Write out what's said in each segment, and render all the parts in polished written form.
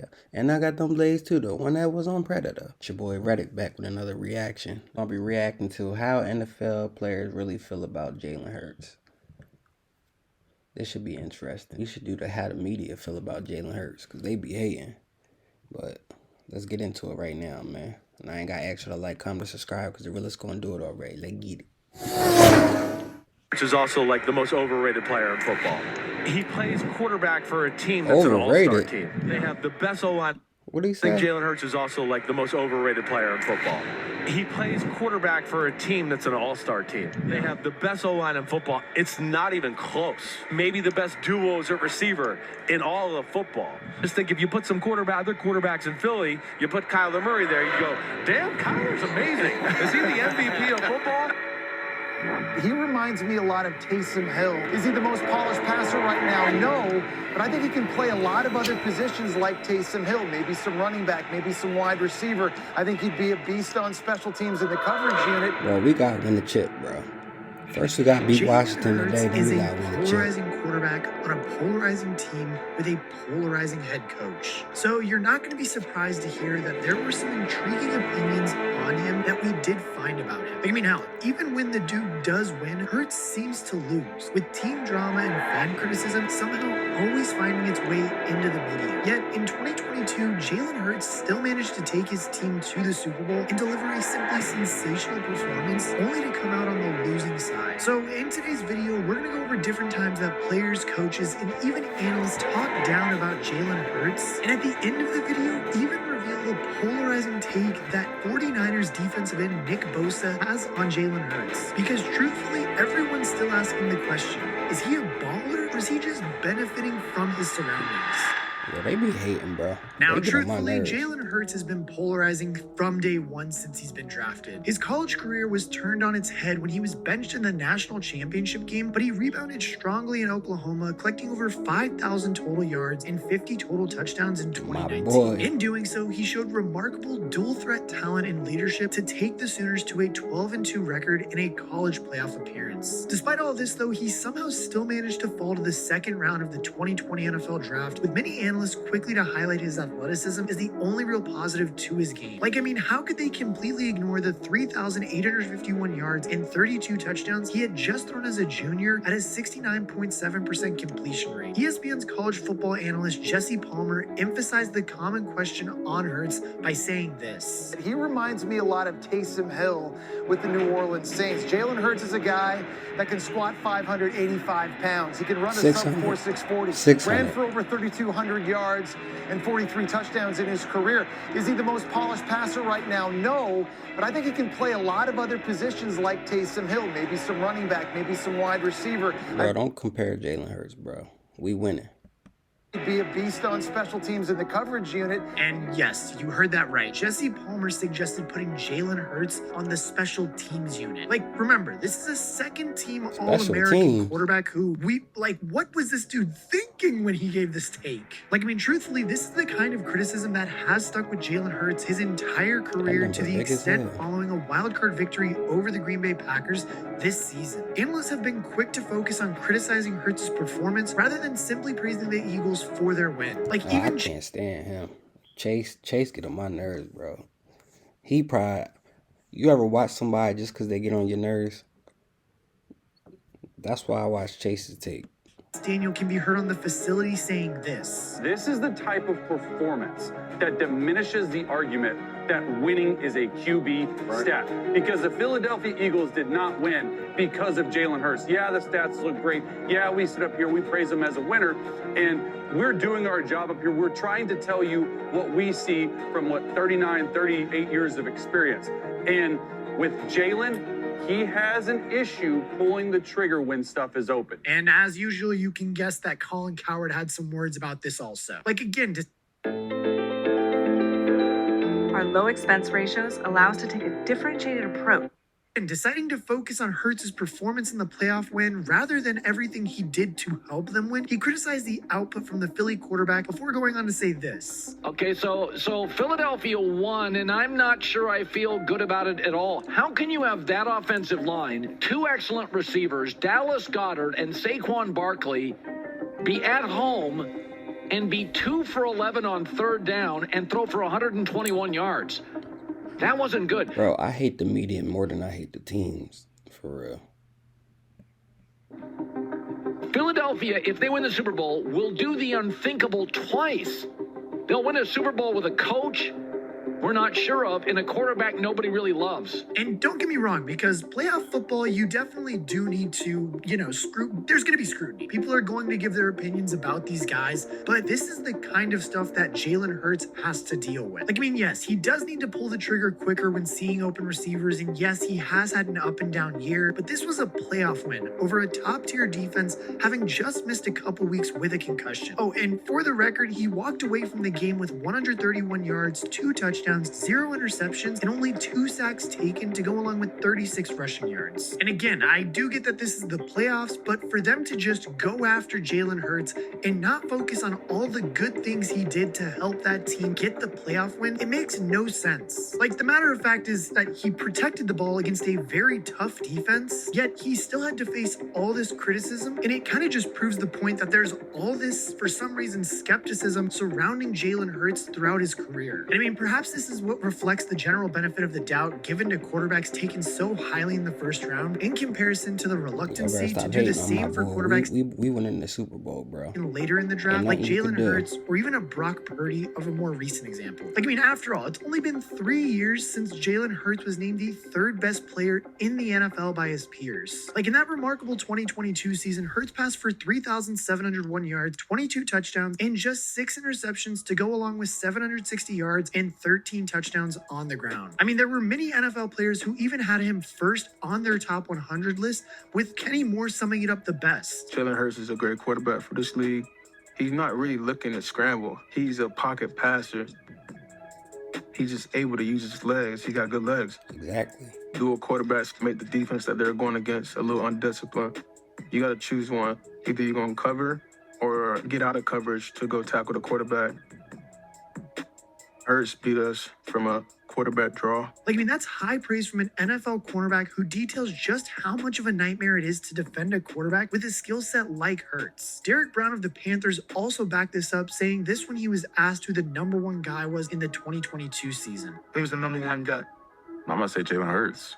Yeah. And I got them blades too, the one that was on Predator. It's your boy Reddick back with another reaction. I'll be reacting to how NFL players really feel about Jalen Hurts. This should be interesting. We should do the how the media feel about Jalen Hurts, because they be hating. But let's get into it right now, man. And I ain't got to ask you to like, comment, subscribe, because the realest going to do it already. Let's get it. Which is also like the most overrated player in football. He plays quarterback for a team that's an all-star team. They have the best O-line. What do you say? I think Jalen Hurts is also like the most overrated player in football. He plays quarterback for a team that's an all-star team. They have the best O-line in football. It's not even close. Maybe the best duos at receiver in all of football. Just think, if you put some other quarterbacks in Philly, you put Kyler Murray there, you go, damn, Kyler's amazing. Is he the MVP of football? He reminds me a lot of Taysom Hill. Is he the most polished passer right now? No, but I think he can play a lot of other positions like Taysom Hill. Maybe some running back, maybe some wide receiver. I think he'd be a beast on special teams in the coverage unit. Bro, we got to win the chip, bro. First we got beat Washington today, then we got to win the chip. Polarizing quarterback on a polarizing team with a polarizing head coach. So you're not going to be surprised to hear that there were some intriguing opinions on him that we did find about him. I mean, hell, even when the dude does win, Hurts seems to lose, with team drama and fan criticism somehow always finding its way into the media. Yet in 2022, Jalen Hurts still managed to take his team to the Super Bowl and deliver a simply sensational performance, only to come out on the losing side. So in today's video, we're going to go over different times that players, coaches, and even analysts talk down about Jalen Hurts, and at the end of the video, even reveal the polarizing take that 49ers defensive end Nick Bosa has on Jalen Hurts. Because truthfully, everyone's still asking the question, is he a baller, or is he just benefiting from his surroundings? Yeah, they be hating, bro. Now, truthfully, Jalen Hurts has been polarizing from day one since he's been drafted. His college career was turned on its head when he was benched in the national championship game, but he rebounded strongly in Oklahoma, collecting over 5,000 total yards and 50 total touchdowns in 2019. In doing so, he showed remarkable dual-threat talent and leadership to take the Sooners to a 12-2 record in a college playoff appearance. Despite all this, though, he somehow still managed to fall to the second round of the 2020 NFL Draft, with many analysts quickly to highlight his athleticism as the only real positive to his game. Like, I mean, how could they completely ignore the 3,851 yards and 32 touchdowns he had just thrown as a junior at a 69.7% completion rate? ESPN's college football analyst Jesse Palmer emphasized the common question on Hurts by saying this. He reminds me a lot of Taysom Hill with the New Orleans Saints. Jalen Hurts is a guy that can squat 585 pounds. He can run a sub-4 640. Ran for over 3,200 yards and 43 touchdowns in his career. Is he the most polished passer right now? No, but I think he can play a lot of other positions like Taysom Hill, maybe some running back, maybe some wide receiver. Bro, don't compare Jalen Hurts, bro. We winning. He'd be a beast on special teams in the coverage unit. And yes, you heard that right. Jesse Palmer suggested putting Jalen Hurts on the special teams unit. Like, remember, this is a second-team All-American quarterback who what was this dude thinking when he gave this take? Like, I mean, truthfully, this is the kind of criticism that has stuck with Jalen Hurts his entire career, to the extent following a wildcard victory over the Green Bay Packers this season. Analysts have been quick to focus on criticizing Hurts' performance rather than simply praising the Eagles for their win. Like, even I can't stand him. Chase get on my nerves, bro. He probably, you ever watch somebody just because they get on your nerves? That's why I watch Chase's tape. Daniel can be heard on the facility saying this. This is the type of performance that diminishes the argument that winning is a QB stat. Because the Philadelphia Eagles did not win because of Jalen Hurts. Yeah, the stats look great. Yeah, we sit up here, we praise him as a winner, and we're doing our job up here. We're trying to tell you what we see from 38 years of experience. And with Jalen, he has an issue pulling the trigger when stuff is open. And as usual, you can guess that Colin Cowherd had some words about this also. Like, again, just... Our low expense ratios allow us to take a differentiated approach. And deciding to focus on Hurts' performance in the playoff win rather than everything he did to help them win, he criticized the output from the Philly quarterback before going on to say this. Okay, so Philadelphia won, and I'm not sure I feel good about it at all. How can you have that offensive line, two excellent receivers, Dallas Goedert and Saquon Barkley, be at home and be 2 for 11 on third down and throw for 121 yards. That wasn't good. Bro, I hate the media more than I hate the teams, for real. Philadelphia, if they win the Super Bowl, will do the unthinkable twice. They'll win a Super Bowl with a coach we're not sure of and a quarterback nobody really loves. And don't get me wrong, because playoff football, you definitely do need to, there's going to be scrutiny. People are going to give their opinions about these guys, but this is the kind of stuff that Jalen Hurts has to deal with. Yes, he does need to pull the trigger quicker when seeing open receivers, and yes, he has had an up and down year, but this was a playoff win over a top tier defense, having just missed a couple weeks with a concussion. Oh, and for the record, he walked away from the game with 131 yards, 2 touchdowns, 0 interceptions, and only 2 sacks taken to go along with 36 rushing yards. And again, I do get that this is the playoffs, but for them to just go after Jalen Hurts and not focus on all the good things he did to help that team get the playoff win, it makes no sense. The matter of fact is that he protected the ball against a very tough defense, yet he still had to face all this criticism, and it kind of just proves the point that there's all this, for some reason, skepticism surrounding Jalen Hurts throughout his career. And perhaps this is what reflects the general benefit of the doubt given to quarterbacks taken so highly in the first round in comparison to the reluctancy to do the same for quarterbacks we went in the Super Bowl, bro. And later in the draft, like Jalen Hurts or even a Brock Purdy of a more recent example. After all, it's only been 3 years since Jalen Hurts was named the 3rd best player in the NFL by his peers. In that remarkable 2022 season, Hurts passed for 3,701 yards, 22 touchdowns, and just 6 interceptions to go along with 760 yards and 13 touchdowns on the ground. There were many NFL players who even had him first on their top 100 list, with Kenny Moore summing it up the best. Jalen Hurts is a great quarterback for this league. He's not really looking to scramble. He's a pocket passer. He's just able to use his legs. He got good legs. Exactly. Dual quarterbacks make the defense that they're going against a little undisciplined. You got to choose one. Either you're going to cover or get out of coverage to go tackle the quarterback. Hurts beat us from a quarterback draw. That's high praise from an NFL cornerback who details just how much of a nightmare it is to defend a quarterback with a skill set like Hurts. Derek Brown of the Panthers also backed this up, saying this when he was asked who the #1 guy was in the 2022 season. He was the #1 guy. I'm going to say Jalen Hurts.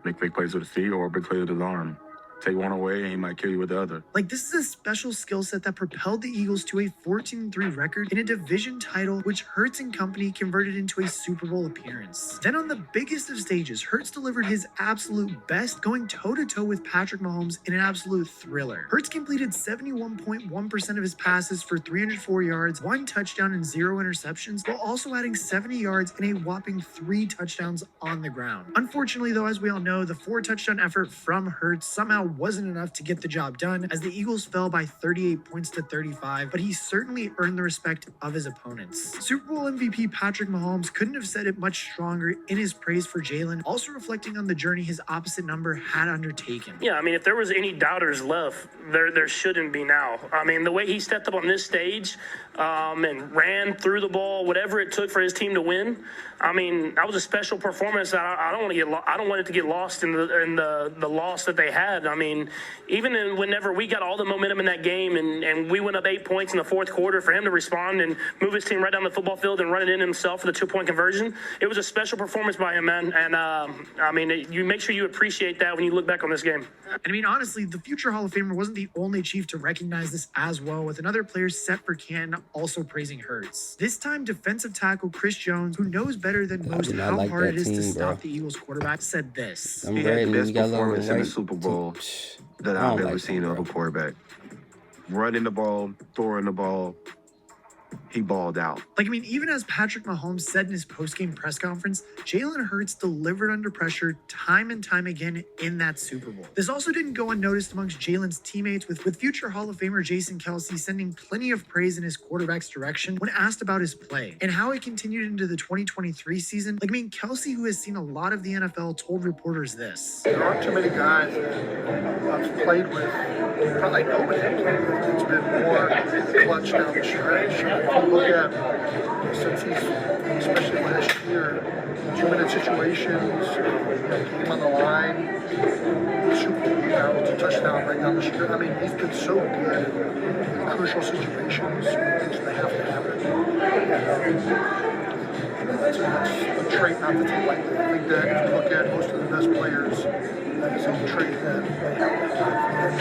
Make big plays with his feet or big plays with his arm. Take one away and he might kill you with the other. This is a special skill set that propelled the Eagles to a 14-3 record in a division title, which Hurts and company converted into a Super Bowl appearance. Then on the biggest of stages, Hurts delivered his absolute best, going toe-to-toe with Patrick Mahomes in an absolute thriller. Hurts completed 71.1% of his passes for 304 yards, 1 touchdown and 0 interceptions, while also adding 70 yards and a whopping 3 touchdowns on the ground. Unfortunately, though, as we all know, the 4-touchdown effort from Hurts somehow wasn't enough to get the job done, as the Eagles fell by 38 points to 35, but he certainly earned the respect of his opponents. Super Bowl MVP Patrick Mahomes couldn't have said it much stronger in his praise for Jalen, also reflecting on the journey his opposite number had undertaken. Yeah, if there was any doubters left, there shouldn't be now. The way he stepped up on this stage and ran through the ball, whatever it took for his team to win, that was a special performance that I don't want it to get lost in the loss that they had. Even whenever we got all the momentum in that game and we went up 8 points in the fourth quarter, for him to respond and move his team right down the football field and run it in himself for the 2-point conversion, it was a special performance by him, man. And you make sure you appreciate that when you look back on this game. And honestly, the future Hall of Famer wasn't the only Chief to recognize this as well, with another player set for Canton also praising Hurts. This time, defensive tackle Chris Jones, who knows better than most how hard it is to stop the Eagles quarterback, said this. He had the best performance in the Super Bowl that I've ever seen of a quarterback. Running the ball, throwing the ball, he balled out. Even as Patrick Mahomes said in his post-game press conference, Jalen Hurts delivered under pressure time and time again in that Super Bowl. This also didn't go unnoticed amongst Jalen's teammates, with future Hall of Famer Jason Kelce sending plenty of praise in his quarterback's direction when asked about his play and how it continued into the 2023 season. Kelce, who has seen a lot of the NFL, told reporters this. There aren't too many guys that I've played with, probably nobody I've played with, it's been more clutch down the stretch. to look at, since he's, especially last year, 2-minute situations, game on the line, Super Bowl game out, it's a touchdown right down the street. I mean, he's been so good in crucial situations, things that have to happen. That's a trait not to take lightly. I think that if you look at most of the best players, that is a trait that they have to have.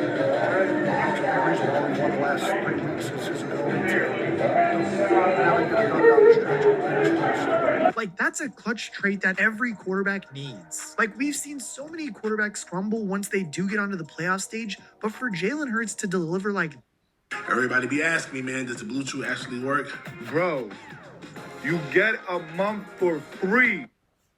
It's a good reason why we won the last 3 weeks is his ability to really get it done down the stretch. Like, that's a clutch trait that every quarterback needs. Like, we've seen so many quarterbacks crumble once they do get onto the playoff stage, but for Jalen Hurts to deliver like... Everybody be asking me, man, does the Blue Chew actually work? Bro, you get a month for free.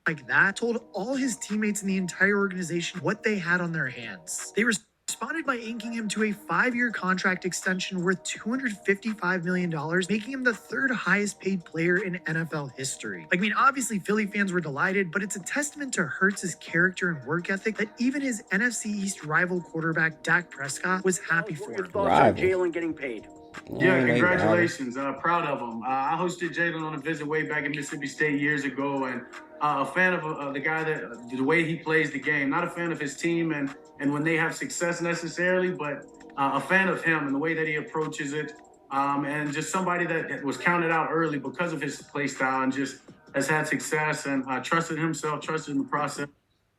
Like that, told all his teammates in the entire organization what they had on their hands. They responded by inking him to a 5-year contract extension worth $255 million, making him the 3rd highest paid player in NFL history. Like, I mean, obviously Philly fans were delighted, but it's a testament to Hurts' character and work ethic that even his NFC East rival quarterback, Dak Prescott, was happy for him. Jalen getting paid. Yeah, congratulations. Proud of him. I hosted Jalen on a visit way back in Mississippi State years ago, and a fan of the guy that the way he plays the game. Not a fan of his team and when they have success necessarily, but a fan of him and the way that he approaches it. And just somebody that was counted out early because of his play style and just has had success and trusted himself, trusted in the process.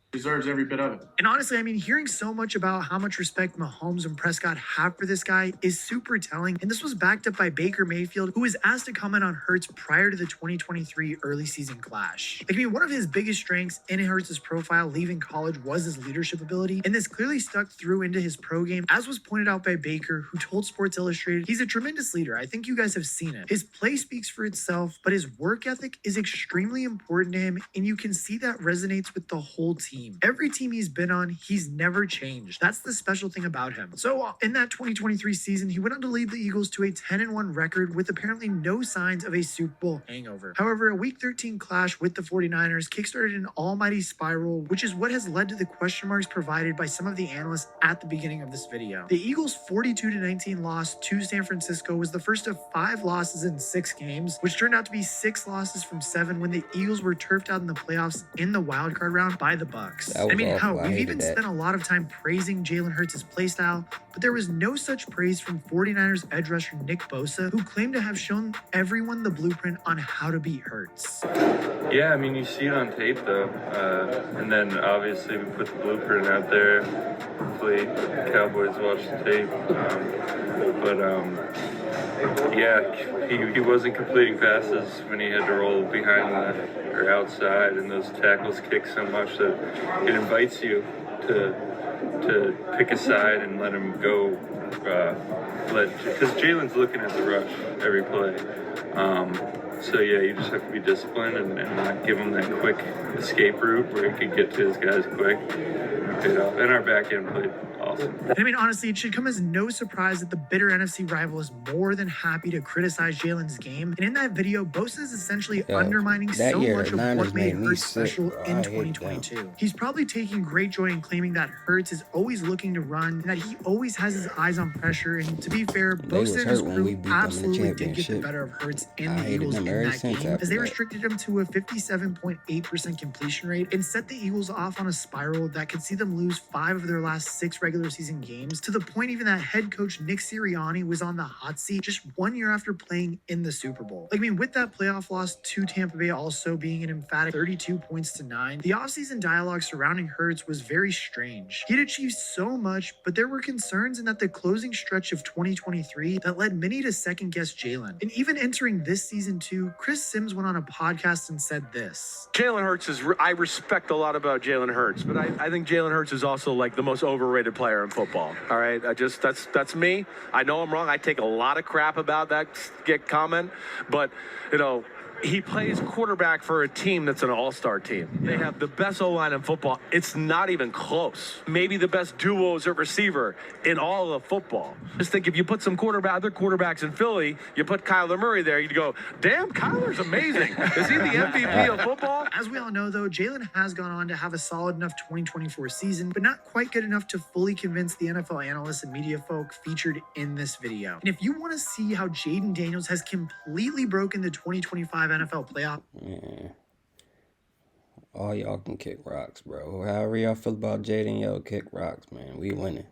Deserves every bit of it. And honestly, I mean, hearing so much about how much respect Mahomes and Prescott have for this guy is super telling. And this was backed up by Baker Mayfield, who was asked to comment on Hurts prior to the 2023 early season clash. Like, I mean, one of his biggest strengths in Hurts' profile leaving college was his leadership ability. And this clearly stuck through into his pro game, as was pointed out by Baker, who told Sports Illustrated, he's a tremendous leader. I think you guys have seen it. His play speaks for itself, but his work ethic is extremely important to him. And you can see that resonates with the whole team. Every team he's been on, he's never changed. That's the special thing about him. So in that 2023 season, he went on to lead the Eagles to a 10-1 record with apparently no signs of a Super Bowl hangover. However, a Week 13 clash with the 49ers kickstarted an almighty spiral, which is what has led to the question marks provided by some of the analysts at the beginning of this video. The Eagles' 42-19 loss to San Francisco was the first of 5 losses in 6 games, which turned out to be 6 losses from 7 when the Eagles were turfed out in the playoffs in the wildcard round by the Bucs. I mean, hell, we've even spent a lot of time praising Jalen Hurts' playstyle, but there was no such praise from 49ers edge rusher Nick Bosa, who claimed to have shown everyone the blueprint on how to beat Hurts. Yeah, I mean, you see it on tape, though. And then, obviously, we put the blueprint out there. Hopefully, the Cowboys watch the tape. Yeah, he wasn't completing passes when he had to roll behind or outside, and those tackles kick so much that it invites you to pick a side and let him go. Because Jalen's looking at the rush every play. So yeah, you just have to be disciplined and not give him that quick escape route where he could get to his guys quick. And our back end played awesome. I mean, honestly, it should come as no surprise that the bitter NFC rival is more than happy to criticize Jalen's game. And in that video, Bosa is essentially undermining so much of what made Hurts special in 2022. He's probably taking great joy in claiming that Hurts is always looking to run and that he always has his eyes on pressure. And to be fair, Bosa and his crew absolutely did get the better of Hurts and the Eagles in that game, as they restricted him to a 57.8% completion rate and set the Eagles off on a spiral that could see them lose 5 of their last 6 regular season games, to the point even that head coach Nick Sirianni was on the hot seat just 1 year after playing in the Super Bowl. Like, I mean, with that playoff loss to Tampa Bay also being an emphatic 32 points to 9, the offseason dialogue surrounding Hurts was very strange. He'd achieved so much, but there were concerns in that the closing stretch of 2023 that led many to second guess Jalen. And even entering this season too, Chris Sims went on a podcast and said this. Jalen Hurts I respect a lot about Jalen Hurts, but I think Jalen Hurts is also like the most overrated player in football. All right, that's me. I know I'm wrong. I take a lot of crap about that comment, but He plays quarterback for a team that's an all-star team. They have the best O-line in football. It's not even close. Maybe the best duos at receiver in all of football. Just think if you put some other quarterbacks in Philly, you put Kyler Murray there, you'd go, damn, Kyler's amazing. Is he the MVP of football? As we all know, though, Jalen has gone on to have a solid enough 2024 season, but not quite good enough to fully convince the NFL analysts and media folk featured in this video. And if you want to see how Jaden Daniels has completely broken the 2025 NFL playoff. Yeah. All y'all can kick rocks, bro. However y'all feel about Jaden, yo, kick rocks, man. We winning.